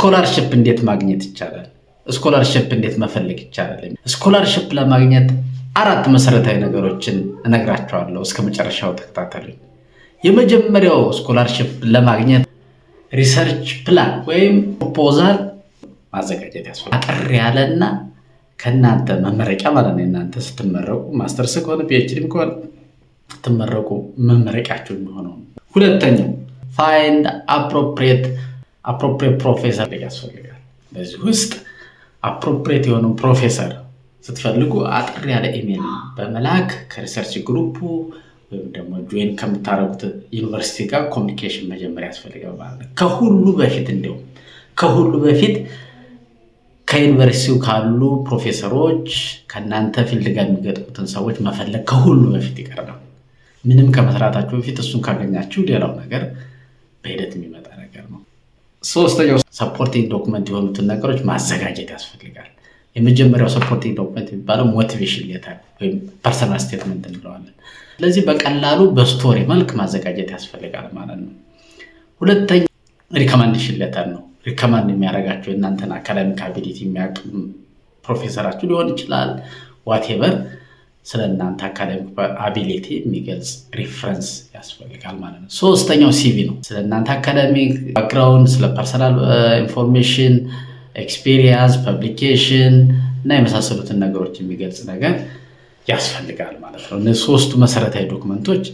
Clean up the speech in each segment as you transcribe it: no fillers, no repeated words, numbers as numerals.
ስኮላርሺፕ እንዴት ማግኘት ይቻላል? ስኮላርሺፕ እንዴት መፈለግ ይቻላል? ስኮላርሺፕ ለማግኘት 4 መሰረታዊ ነገሮችን እነግራችኋለሁ። እስከ መጨረሻው ተከታተሉኝ። የመጀመሪያው ስኮላርሺፕ ለማግኘት ሪሰርች ፕላን ወይም ፕሮፖዛል ማዘጋጀት ያስፈልጋል። አጠር ያለና ከናንተ መመረቂያ ማለት ነው። እናንተ ስትመረቁ ማስተርስ ከሆነ ፒኤችዲም ከሆነ ስትመረቁ መመረቂያችሁ የሚሆነው። ሁለተኛው ፋይንድ አፕሮፕሪየት ፕሮፌሰር ያስፈልጋል። በዚህ ውስጥ አፕሮፕሪየት የሆነው ፕሮፌሰር ስትፈልጉ አጠር ያለ ኢሜል በመላክ ከሪሰርች ግሩፑ ወይም ደግሞ ጆይን ከምታረጉት ዩኒቨርሲቲ ጋር ኮሚኒኬሽን መጀመሪያ ያስፈልጋል ማለት ነው። ከሁሉ በፊት ከዩኒቨርሲቲው ካሉ ፕሮፌሰሮች ከናንተ ፊልድ ጋር የሚገጥሙትን ሰዎች መፈለግ ከሁሉ በፊት ይቀርባል። ምንም ከመስራታችሁ በፊት እሱን ካገኛችሁ ሌላው ነገር በሂደት የሚመጣ ነገር ነው። ሶስተኛው ሰፖርቲንግ ዶክመንት የሆኑትን ነገሮች ማዘጋጀት ያስፈልጋል። የመጀመሪያው ሰፖርቲንግ ዶክመንት የሚባለው ሞቲቬሽን ሌተር ወይም ፐርሰናል ስቴትመንት እንለዋለን። ስለዚህ በቀላሉ በስቶሪ መልክ ማዘጋጀት ያስፈልጋል ማለት ነው። ሁለተኛ ሪኮማንዴሽን ሌተር ነው። ሪኮማንድ የሚያደርጋቸው የእናንተን አካዳሚክ አቢሊቲ የሚያውቅ ፕሮፌሰራችሁ ሊሆን ይችላል። ዋቴቨር ስለ እናንተ አካዳሚክ አቢሊቲ የሚገልጽ ሪፍረንስ ያስፈልጋል ማለት ነው። ሶስተኛው ሲቪ ነው። ስለ እናንተ አካዳሚክ ባክግራውንድ፣ ስለ ፐርሰናል ኢንፎርሜሽን፣ ኤክስፒሪየንስ፣ ፐብሊኬሽን እና የመሳሰሉትን ነገሮች የሚገልጽ ነገር ያስፈልጋል ማለት ነው። እነዚህ 3ቱ መሰረታዊ ዶክመንቶች።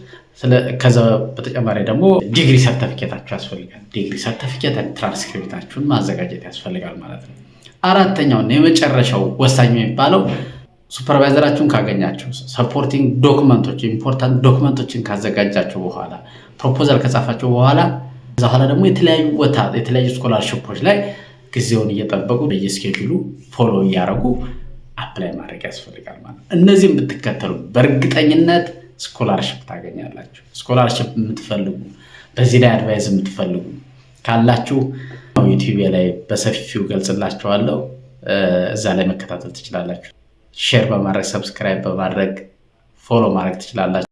ከዛ በተጨማሪ ደግሞ ዲግሪ ሰርቲፊኬታችሁ ያስፈልጋል። ዲግሪ ሰርቲፊኬት ትራንስክሪፕታችሁን ማዘጋጀት ያስፈልጋል ማለት ነው። አራተኛው እና የመጨረሻው ወሳኝ የሚባለው ሱፐርቫይዘራችሁን ካገኛችሁ፣ ሰፖርቲንግ ዶክመንቶች ኢምፖርታንት ዶክመንቶችን ካዘጋጃችሁ በኋላ፣ ፕሮፖዛል ከጻፋችሁ በኋላ ደግሞ የተለያዩ ስኮላርሺፖች ላይ ጊዜውን እየጠበቁ በየስኬጁሉ ፎሎ እያደረጉ አፕላይ ማድረግ ያስፈልጋል ማለት ነው። እነዚህም ብትከተሉ በእርግጠኝነት ስኮላርሺፕ ታገኛላችሁ። ስኮላርሺፕ የምትፈልጉ በዚህ ላይ አድቫይዝ የምትፈልጉ ካላችሁ ዩቲዩብ ላይ በሰፊው ገልጽላችኋለሁ። እዛ ላይ መከታተል ትችላላችሁ። ሼር በማድረግ ሰብስክራይብ በማድረግ ፎሎ ማድረግ ትችላላችሁ።